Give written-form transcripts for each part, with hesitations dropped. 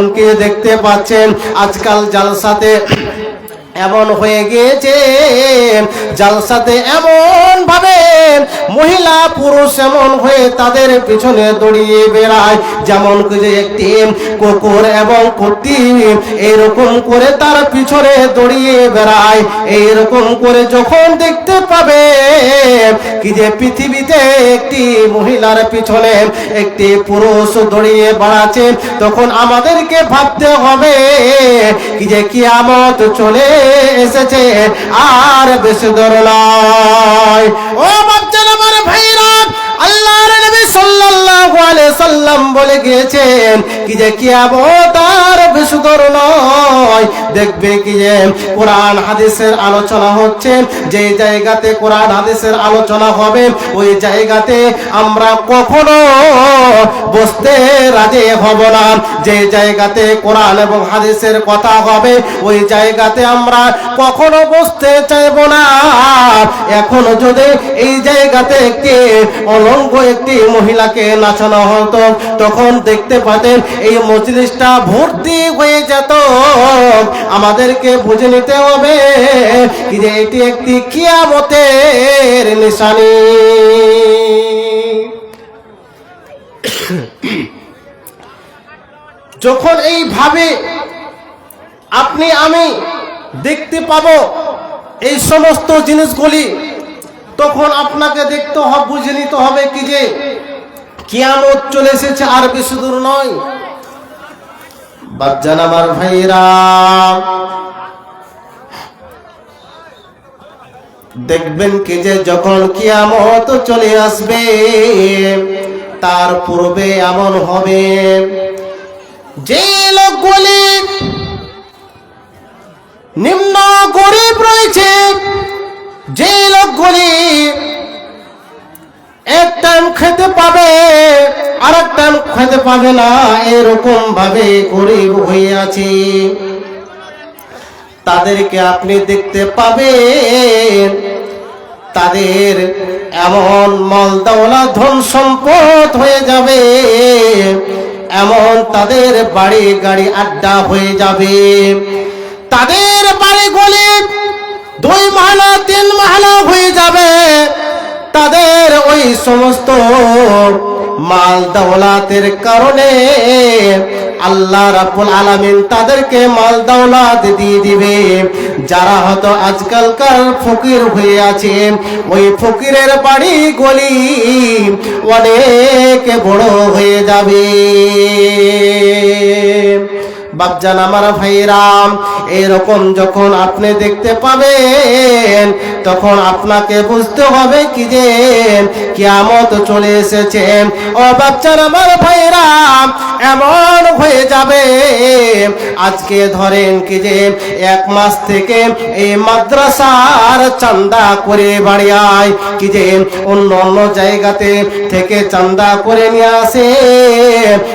তখন কি দেখতে পাচ্ছেন আজকাল জালসাতে এমন হয়ে গিয়েছে, জালসাতে এমন ভাবে মহিলা পুরুষ এমন হয়ে তাদের পিছনে দৌড়িয়ে বেড়ায়, যেমন যে একটি কুকুর এবং কুত্তি এইরকম করে তার পিছনে দৌড়িয়ে বেড়ায়। এইরকম করে যখন দেখতে পাবে কি যে পৃথিবীতে একটি মহিলার পিছনে একটি পুরুষ দৌড়িয়ে বেড়াচ্ছে, তখন আমাদেরকে ভাবতে হবে কি যে কিয়ামত চলে এসেছে, আর বেশি দূর নয়। ও বাচ্চারা আমার ভাইরা, আল্লাহর নবী সাল্লাল্লাহু আলাইহি সাল্লাম বলে গিয়েছেন কি যে কিয়ামত আর বেশি দূর নয়। দেখবে কি যে কোরআন হাদিসের আলোচনা হচ্ছে, যে জায়গাতে কোরআন হাদিসের আলোচনা হবে ওই জায়গাতে আমরা কখনো বসতে রাজি হব না। যে জায়গাতে কোরআন এবং হাদিসের কথা হবে ওই জায়গাতে আমরা কখনো বসতে চাইব না। এখন যদি এই জায়গাতে একটি অলঙ্গ একটি মহিলাকে নাচানো হতো, তখন দেখতে পাতেন এই মজলিসটা ভর্তি হয়ে যেত। আমাদেরকে বুঝে নিতে হবে কি যে এটি একটি কিয়ামতের নিশানি। যখন এইভাবে আপনি আমি দেখতে পাবো এই সমস্ত জিনিসগুলি, তখন আপনাকে দেখতে হবে, বুঝে নিতে হবে কি যে কিয়ামত চলে এসেছে, আর বেশি দূর নয়। বাচ্চান আমার ভাইরা, দেখবেন কি যে যখন কিয়ামত চলে আসবে তার পূর্বে এমন হবে যে লোকগুলি নিম্ন গরিব রয়েছে, যে লোকগুলি এক টাইম খেতে পাবে আর এক টাইম খেতে পাবে না, এরকম ভাবে গরিব হয়ে আছে, তাদেরকে আপনি দেখতে পাবেন তাদের এমন মালদাওলা ধন সম্পদ হয়ে যাবে, এমন তাদের বাড়ি গাড়ি আড্ডা হয়ে যাবে, তাদের বাড়িগুলি 2 মাহলা 3 মাহলা হয়ে যাবে। তাদের ওই সমস্ত মাল দৌলাতের কারণে আল্লাহ রাব্বুল আলামিন তাদেরকে মাল দৌলত দিয়ে দিবে। যারা হয়তো আজকালকার ফকির হয়ে আছে, ওই ফকিরের বাড়ি গলি অনেক বড় হয়ে যাবে। বাপজান আমার ভাইরাম, এরকম যখন আপনি দেখতে পাবেন তখন আপনাকে বুঝতে হবে কি যে কিয়ামত চলে এসেছে। ও বাপজান আমার ভাইরাম, এমন হয়ে যাবে আজকে ধরেন কি যে 1 মাস থেকে এই মাদ্রাসার চাঁদা করে বাড়ি আয় কি যে অন্য অন্য জায়গাতে থেকে চাঁদা করে নিয়ে আসে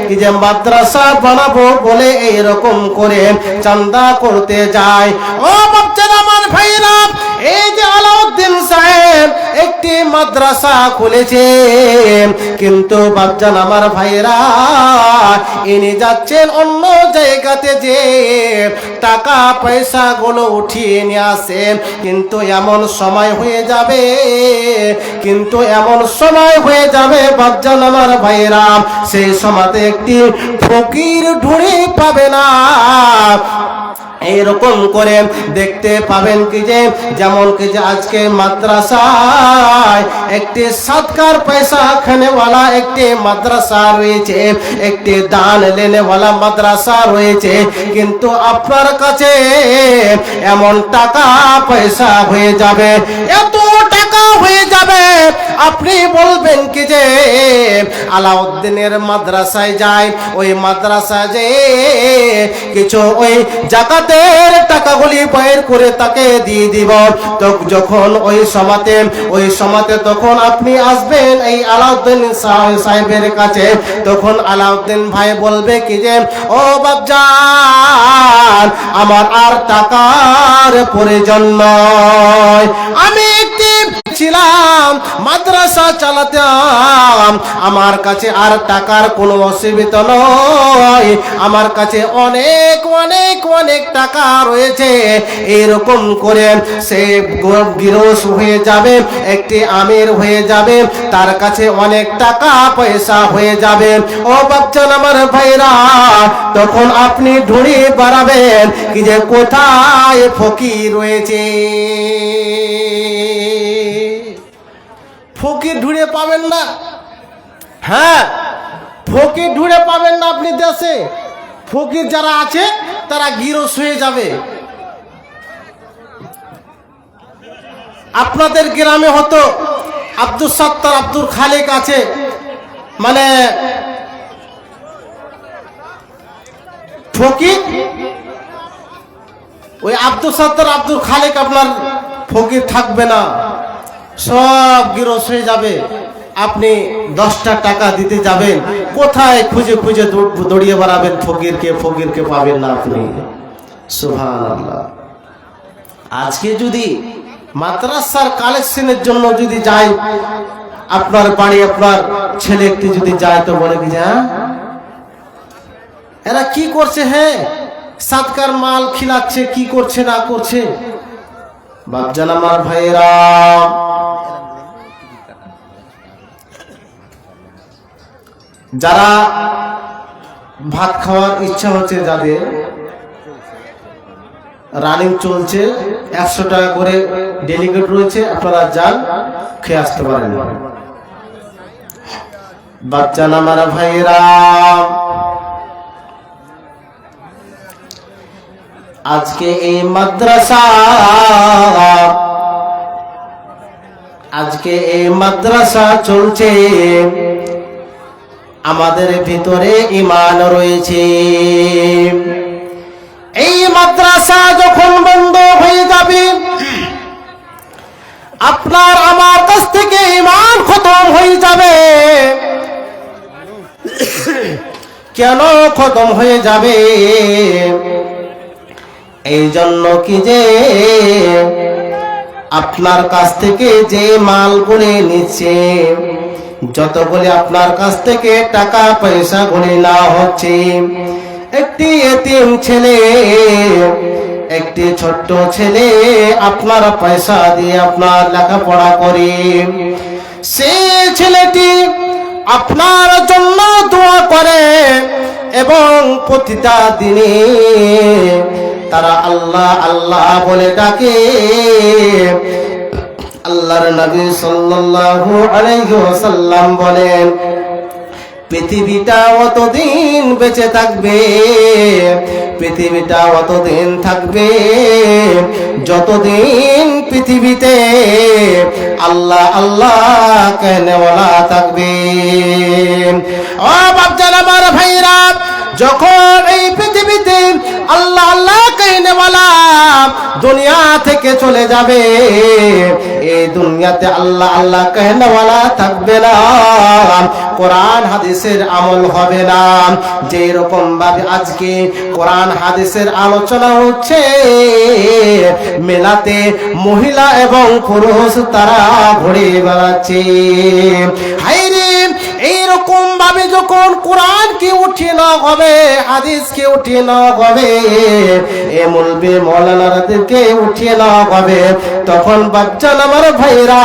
কি যে মাদ্রাসা বানাবো বলে এইরকম করে চাঁদা করতে যায়। ও বাচ্চারা আমার ভাইরা, এই যে আলাউদ্দিন সাহেব একটি মাদ্রাসা খুলেছে, কিন্তু বাচ্চান আমার ভাইরা ইনি যাচ্ছেন অন্য জায়গাতে যে টাকা পয়সা গুলো উঠিয়ে নিয়ে আসেন, কিন্তু এমন সময় হয়ে যাবে, কিন্তু এমন সময় হয়ে যাবে বাচ্চান আমার ভাইরা, সেই সময়তে একটি ফকির ঢুঁড়ি পাবে না। এইরকম করে দেখতে পাবেন কি যে যেমন কি যে আজকে মাদ্রাসায় একটি সৎকার পয়সা খানেওয়ালা একটি মাদ্রাসা রয়েছে, একটি দান লেনেওয়ালা মাদ্রাসা রয়েছে, কিন্তু আপনার কাছে এমন টাকা পয়সা হয়ে যাবে, এত টাকা হয়ে যাবে আপনি বলবেন কি যে আলাউদ্দিনের মাদ্রাসায় যায়, ওই মাদ্রাসায় যে কিছু ওই জাকাতের টাকাগুলি বের করে তাকে দিয়ে দিব। তো যখন ওই সমাতে তখন আপনি আসবেন এই আলাউদ্দিন সাহেবের কাছে, তখন আলাউদ্দিন ভাই বলবে কি যে ও বাপজান, আমার আর টাকার প্রয়োজন নয়, আমি একটি ছিলাম, মাদ্রাসা চালাতাম, আমার কাছে আর টাকার কোনো অসুবিধা নয়, আমার কাছে অনেক অনেক অনেক টাকা রয়েছে। এরকম করে সে গিরস হয়ে যাবে, একটি আমির হয়ে যাবে, তার কাছে অনেক টাকা পয়সা হয়ে যাবে। ও বাচ্চান আমার ভাইরা, তখন আপনি ঢুঁড়ি বাড়াবেন কি যে কোথায় ফকির রয়েছে। ফকির ঢুঁড়ে পাবেন না, হ্যাঁ ফকির ঢুঁড়ে পাবেন না আপনি দেশে। ফকির যারা আছে তারা গিরস হয়ে যাবে। আপনাদের গ্রামে হতো আব্দুল সত্তার, আব্দুল খালেক আছে, মানে ফকির। ওই আব্দুল সত্তার, আব্দুল খালেক আপনার ফকির থাকবে না, সব গিরস হয়ে যাবে। আপনি 10টা টাকা দিতে যাবেন, কোথায় খুঁজে খুঁজে দৌড়িয়ে বেড়াবেন ফকিরকে, ফকিরকে পাবেন না আপনি। সুবহানাল্লাহ। আজকে যদি মাদ্রাসার কালেকশনের জন্য যদি যায়, আপনার বাড়ি আপনার ছেলে একটি যদি যায় তো বলে কি যা এরা কি করছে, হ্যাঁ সাদকার মাল খিলাচ্ছে, কি করছে না করছে। বাপজান আমার ভাইরা, যারা ভাত খাওয়ার ইচ্ছা হচ্ছে, যাদের রানিং চলছে, 100 টাকা করে ডেলিগেট রয়েছে, আপনারা যান খেয়ে আসতে পারেন। বাচ্চা আমার ভাইরা, আজকে এই মাদ্রাসা চলছে, আমাদের ভিতরে ঈমান রয়েছে। এই মাদ্রাসা যখন বন্ধ হয়ে যাবে, আপনার আমার কাছ থেকে ঈমান খতম হয়ে যাবে। কেন খতম হয়ে যাবে? এই জন্য কি যে আপনার কাছ থেকে যে মালগুলি নিচ্ছে, যতগুলি আপনার কাছ থেকে টাকা পয়সা গুলি না হচ্ছে, একটি এতিম ছেলে, একটি ছোট্ট ছেলে আপনার পয়সা দিয়ে আপনার লেখাপড়া করে, সে ছেলেটি আপনার জন্য দোয়া করে এবং প্রতিটা দিনে তারা আল্লাহ আল্লাহ বলে ডাকে। আল্লাহর নবী সাল্লাল্লাহু আলাইহি ওয়াসাল্লাম বলেন, পৃথিবীটা অতদিন বেঁচে থাকবে, পৃথিবীটা অতদিন থাকবে যতদিন পৃথিবীতে আল্লাহ আল্লাহ কেনেওয়ালা থাকবে। ও বাপজান আমার ভাইরা, যখন এই পৃথিবীতে আল্লাহ আল্লাহ কেনেওয়ালা দুনিয়া থেকে চলে যাবে, এই দুনিয়াতে আল্লাহ আল্লাহ কেনেওয়ালা থাকবে না, কোরআন হাদিসের আমল হবে না। যে রকম ভাবে আজকে কোরআন হাদিসের আলোচনা হচ্ছে, মেলাতে মহিলা এবং পুরুষ তারা ঘুরে বেড়াচ্ছে। হায়রে, এইরকম ভাবে যখন কোরআনকে উঠিয়ে নেওয়া হবে, হাদিসকে উঠিয়ে নেওয়া হবে, এ মৌলবি মৌলানাদেরকে উঠিয়ে নেওয়া হবে, তখন বাচ্চান আমার ভাইরা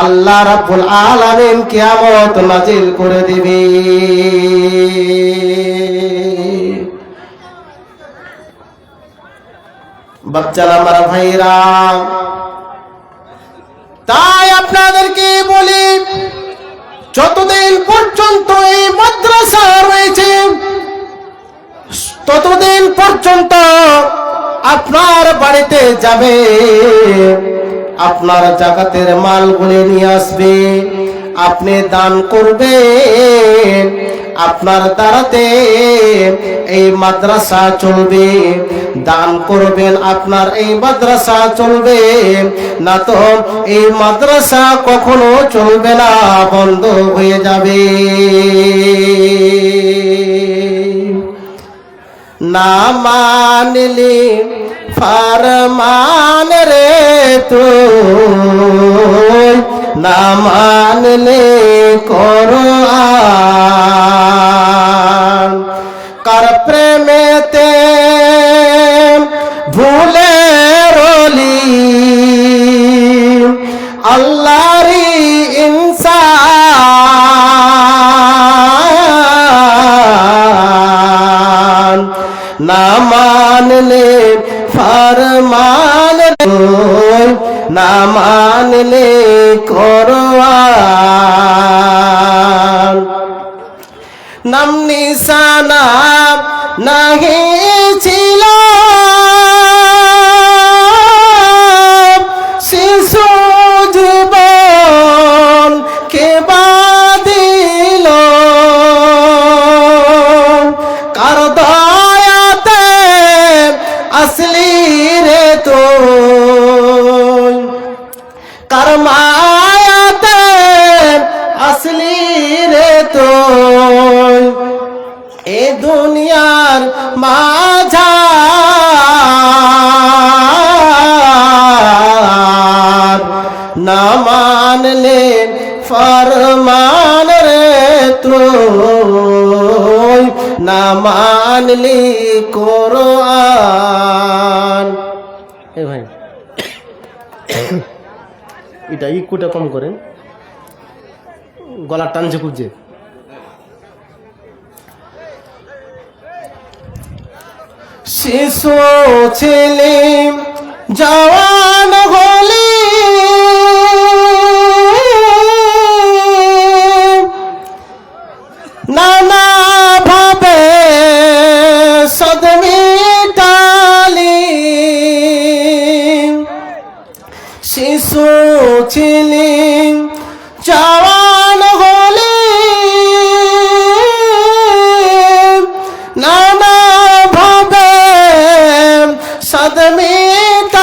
আল্লাহ রাব্বুল আলামিন কিয়ামত নাজিল করে দিবে। বাচ্চান আমার ভাইরা, তাই আপনাদেরকে বলি, যতদিন পর্যন্ত এই মাদ্রাসা রয়েছে, ততদিন পর্যন্ত আপনার বাড়িতে যাবে, আপনার জাকাতের মালগুলি নিয়ে আসবে, আপনি দান করবেন, আপনার দ্বারাতে এই মাদ্রাসা চলবে। দান করবেন, আপনার এই মাদ্রাসা চলবে, না তো এই মাদ্রাসা কখনো চলবে না, বন্ধ হয়ে যাবে। না মানলে ফরমান রে তুই না মানলে কোরআন কার প্রেমেতে ভুলে রলি আল্লাহরি ইনসান না মানলে ফরমান না মানলে কোরআন নাম নিশানা নাহি ছিল শিশু জীবন কে বাদিল কার দয়াতে আসলি রে তুই কার মায়াতে আসলি রে তুই এ দুনিয়ার মাঝার না মানলে ফরমান রে তুই না মানলি কোরআন এ ভাই এটা ইকুটা কম করেন গলা টানছে খুব যে শিশু ছেলে জওয়ান হলি নানা ভাবে সদমিটালি শিশু ছেলে জওয়ান হলি নানা ভাবে সদমিটালি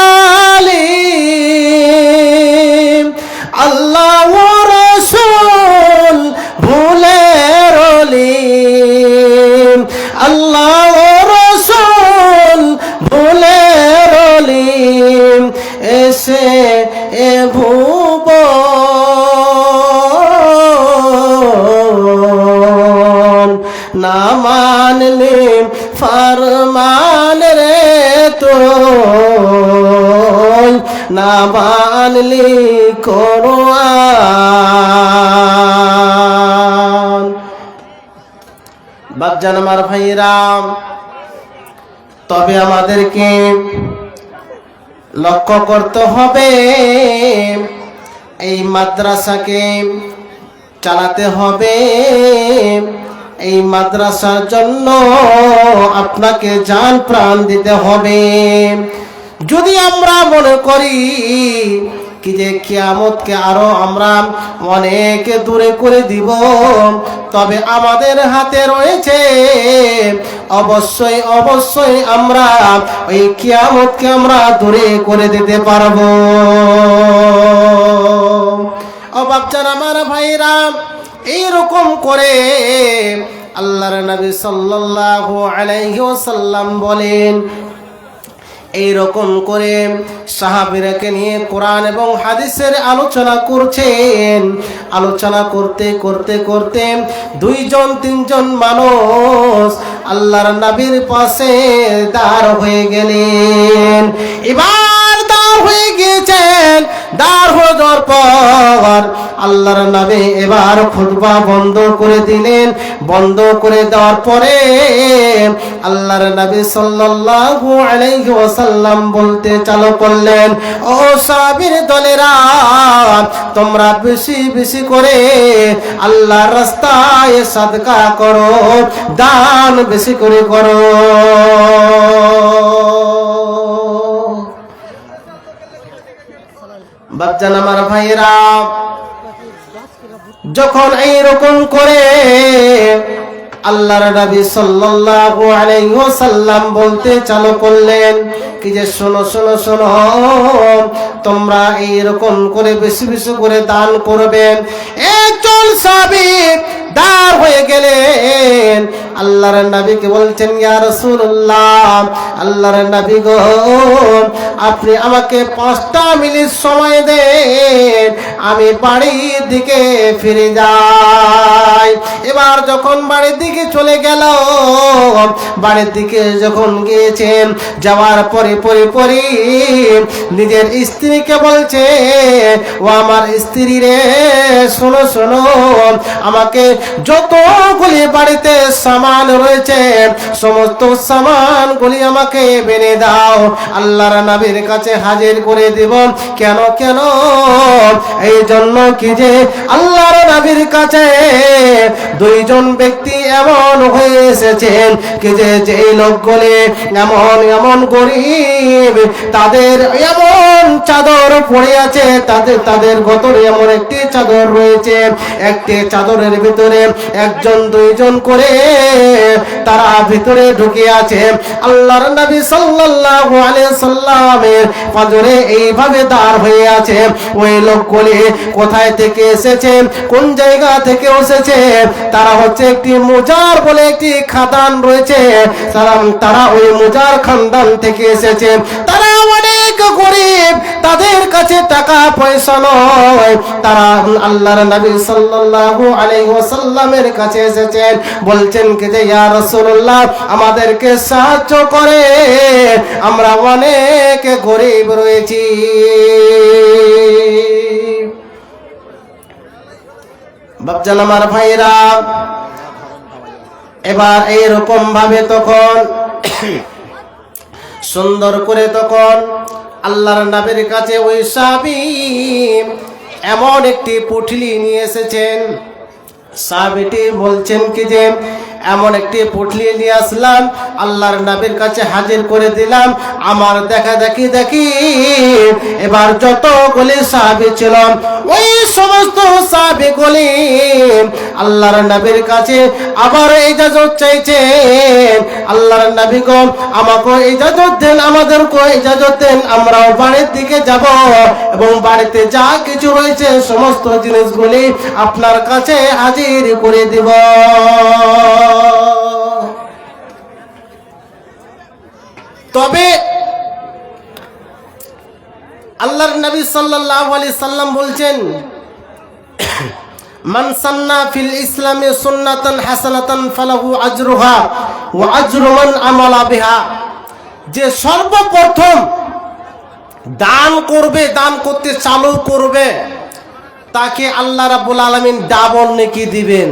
আল্লাহ রাসূল ভুলে রলি আল্লাহ রাসূল ভুলে রলি এসে এ ভুবন না মানলে ফরমান রে তুই না মানলি কোরআন বাপজান আমার ভাইরা তবে আমাদেরকে লক্ষ্য করতে হবে এই মাদ্রাসাকে চালাতে হবে এই মাদ্রাসার জন্য আপনাকে জান প্রাণ দিতে হবে যদি আমরা মনে করি কি যে কিয়ামতকে আরো আমরা অনেক দূরে করে দিব তবে আমাদের হাতে রয়েছে অবশ্যই অবশ্যই আমরা ওই কিয়ামতকে আমরা দূরে করে দিতে পারবো ও বাপজান আমার ভাইরা এইরকম করে আল্লাহর নবী সাল্লাল্লাহু আলাইহি ওয়াসাল্লাম বলেন এইরকম করে সাহাবীরাকে নিয়ে কোরআন এবং হাদিসের আলোচনা করছেন আলোচনা করতে করতে করতে দুইজন তিনজন মানুষ আল্লাহর নবীর পাশে দাঁড় হয়ে গেলেন এবার দাঁড় হয়ে গিয়েছেন দাঁড় হয়ে যাওয়ার পর আল্লাহর নবী এবার খুতবা বন্ধ করে দিলেন বন্ধ করে দেওয়ার পরে আল্লাহর নবী সাল্লাল্লাহু আলাইহি ওয়াসাল্লাম বলতে চালু করলেন ও সাহাবীর দলেরা তোমরা বেশি বেশি করে আল্লাহর রাস্তায় সাদকা করো দান বেশি করে করো বাপজান আমার ভাইরা যখন এইরকম করে আল্লাহর নবী সাল্লাল্লাহু আলাইহি ওয়াসাল্লাম বলতে চালু করলেন কি যে শোনো শোনো শোনো, তোমরা এইরকম করে বেশি বেশি করে দান করবেন। একজন সাহাবী দাঁড় হয়ে গেলেন, আল্লাহর নবীকে বলছেন, ইয়া রাসূলুল্লাহ, আল্লাহর নবী গো, আপনি আমাকে 5টা মিনিট সময় দেন, আমি বাড়ির দিকে ফিরে যাই। এবার যখন বাড়ির দিকে চলে গেল, বাড়ির দিকে যখন গিয়েছেন, যাওয়ার পরে পরে নিজের স্ত্রীকে বলছে, ও আমার স্ত্রী রে, শোনো শোনো, আমাকে যতগুলি বাড়িতে সামান রয়েছে সমস্ত সামানগুলি আমাকে বেনে দাও, আল্লাহর নবীর কাছে হাজির করে দেব। কেন কেন? এই জন্য কি যে আল্লাহর নবীর কাছে 2জন ব্যক্তি এমন হয়ে এসেছেন কি যে যেই লোকগুলি এমন এমন গরিব, তাদের এমন চাদর পড়ে আছে, তাদের গতরে এমন একটি চাদর রয়েছে, একটি চাদরের ভিতরে 1জন 2জন করে তারা ভিতরে ঢুকে আছে। আল্লাহর নবী সাল্লাল্লাহু আলাইহি সাল্লামের পাজরে এইভাবে দাঁড় হয়ে আছে। ওই লোকগুলি কোথায় থেকে এসেছে, কোন জায়গা থেকে এসেছে? তারা হচ্ছে একটি মুজার বলে একটি খাদান রয়েছে, তারা ওই মুজার খানদান থেকে এসেছে। তারা অনেক গরিব, তাদের কাছে টাকা পয়সা নয়। তারা আল্লাহর নবী সাল্লাল্লাহু আলাইহি ওয়াসাল্লামের কাছে এসেছেন, বলছেন কি যে ইয়া রাসূলুল্লাহ, আমাদেরকে সাহায্য করে, আমরা অনেক গরিব রয়েছি। বাপজান আমার ভাইরা, এবার এইরকম ভাবে তখন সুন্দর করে তখন আল্লাহর নবীর কাছে ওই সাহাবী এমন একটি পুটলি নিয়ে এসেছেন। সাহাবীটি বলছেন কি যে এমন একটি পুটলি নিয়ে আসলাম, আল্লাহর নবীর কাছে হাজির করে দিলাম, আমার দেখা দেখি এবার যতগুলি সাহাবী ছিল ওই সমস্ত সাহাবীগুলি আল্লাহর নবীর কাছে আবার ইজাজত চাইছেন, আল্লাহর নবী গো, আমাকে ইজাজত দেন, আমাদেরকে ইজাজত দেন, আমরাও বাড়ির দিকে যাব এবং বাড়িতে যা কিছু রয়েছে সমস্ত জিনিসগুলি আপনার কাছে হাজির করে দিব। তবে আল্লাহর নবী সাল্লাল্লাহু আলাইহি সাল্লাম বলছেন, মান সান্না ফিল ইসলামে সুন্নাতান হাসানাতান ফালাহু আজরুহা ওয়া আজরু মান আমালা বিহা। যে সর্বপ্রথম দান করবে, দান করতে চালু করবে, তাকে আল্লাহ রাব্বুল আলামিন ডাবল নেকি দিবেন,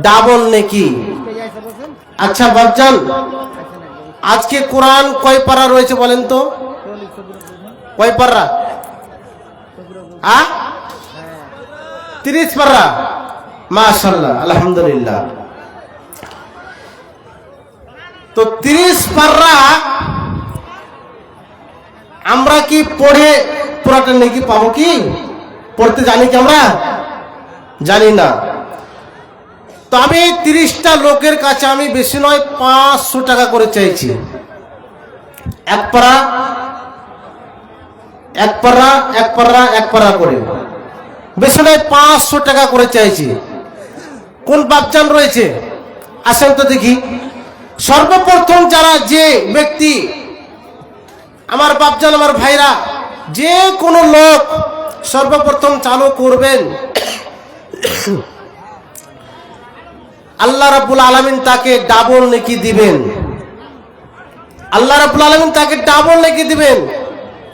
ডাবল নেকি। আচ্ছা বাপজান, আজকে কোরআন কয় পারা রয়েছে বলেন তো? কয় পারা? 30 পারা। মাশাআল্লাহ, আলহামদুলিল্লাহ। তো 30 পারা আমরা কি পড়ে পুরাটা নেকি পাবো? কি পড়তে জানি কি আমরা? জানি না। তবে 30টা লোকের কাছে আমি বেশি নয় 500 টাকা করে চাইছি, এক পারা করে, বেশি নয় 500 টাকা করে চাইছি। কোন বাপজান রয়েছে? আসেন তো দেখি। সর্বপ্রথম যারা, যে ব্যক্তি, আমার বাপজান আমার ভাইরা, যে কোনো লোক সর্বপ্রথম চালু করবেন, আল্লাহ রাব্বুল আলামিন তাকে ডাবল নেকি দিবেন, আল্লাহ রাব্বুল আলামিন তাকে ডাবল নেকি দিবেন।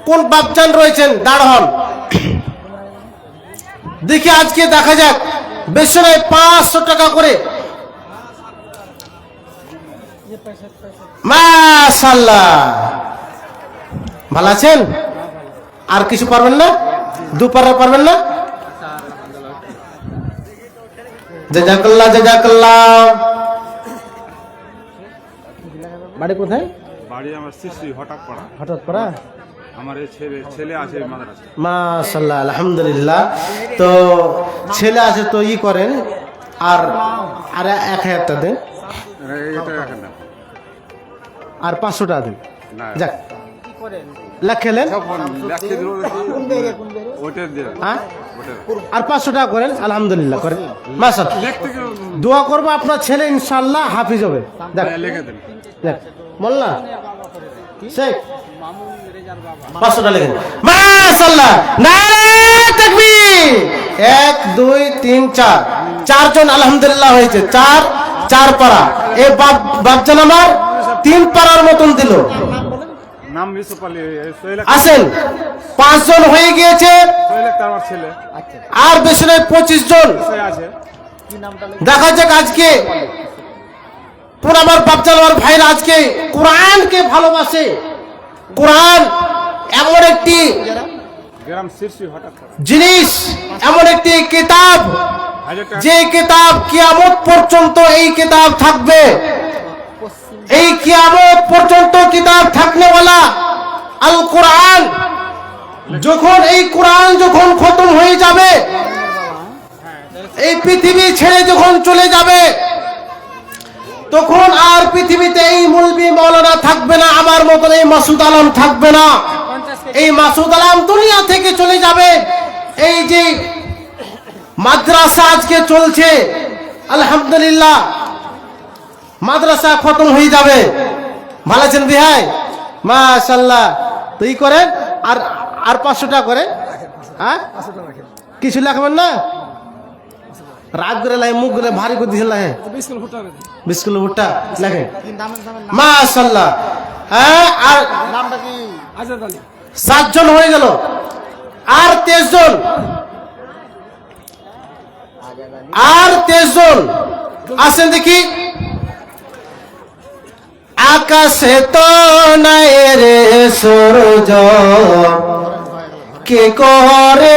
কোন বাপজান রয়েছেন? দাঁড় হন দেখি, আজকে দেখা যাক। বেশি নয় 500 টাকা করে। মাশাআল্লাহ, ভালো আছেন? আর কিছু পারবেন না? দুপারা পারবেন না? জাযাকাল্লাহ, জাযাকাল্লাহ। বাড়ি কোথায়? বাড়ি আমার শিশি হঠাৎপাড়া। হঠাৎপাড়া। আমার এই ছেলে আছে মাদ্রাসায়। মাশাআল্লাহ, আলহামদুলিল্লাহ। তো ছেলে আছে, তো ই করেন, আর আর 1000টা দেন, এটা রাখেন না। আর 500 টাকা দেন। না যাক লেখেলেন, লেখকে দিল ওটা দিয়ে হ্যাঁ ওটা আর 500 টাকা করেন, আলহামদুলিল্লাহ করেন। মাশাআল্লাহ, লিখতে গেলে দোয়া করবো আপনার ছেলে ইনশাআল্লাহ হাফিজ হবে। দেখ লিখে দেন। দেখ মোল্লা শেখ 500 টাকা লেখেন। মাশাআল্লাহ, নারে তাকবীর। 1 2 3 4 চারজন আলহামদুলিল্লাহ হয়েছে। 4 পারা। এই বাপজান আমার 3 পারার মতন দিল। নাম ইউসুফ আলী, সোহেল আসেন 5 জন হয়ে গিয়েছে, আক্তার আমার ছেলে আর বেশি নয় 25 জন। সে আছে। দেখা যাক আজকে পুরো আমার বাপজান আমার ভাইরা আজকে কোরআনকে ভালোবাসে। কোরআন এমন একটি গ্রাম শীর্ষি হঠাৎ পাড়া। জিনিস, এমন একটি কিতাব, 1000 টাকা যে কিতাব কিয়ামত পর্যন্ত এই কিতাব থাকবে। এই কিয়ামত পর্যন্ত কিতাব থাকনেওয়ালা আল কোরআন। যখন এই কোরআন যখন খতম হয়ে যাবে, এই পৃথিবী ছেড়ে যখন চলে যাবে, তখন আর পৃথিবীতে এই মৌলবি মাওলানা থাকবে না, আমার মতন এই মাসুদ আলম থাকবে না। এই মাসুদ আলম দুনিয়া থেকে চলে যাবে। এই যে মাদ্রাসা আজকে চলছে, আলহামদুলিল্লাহ মাদ্রাসা খতম হয়ে যাবে। ভালো আছেন বিহাই? মাশাআল্লাহ। তুই করেন আর আর 500 টাকা করে, হ্যাঁ কিছু লেখবেন না, রাগ করে লাই, মুখ করে ভারী করে দিয়েছিল। হ্যাঁ 20 কিলো ভুট্টা লেখেন। মাশাআল্লাহ। হ্যাঁ আর 7 জন হয়ে গেল, আর 23 জন, আর 23 জন আসেন দেখি। আকাশে তো নাই রে সূরজ, কে করে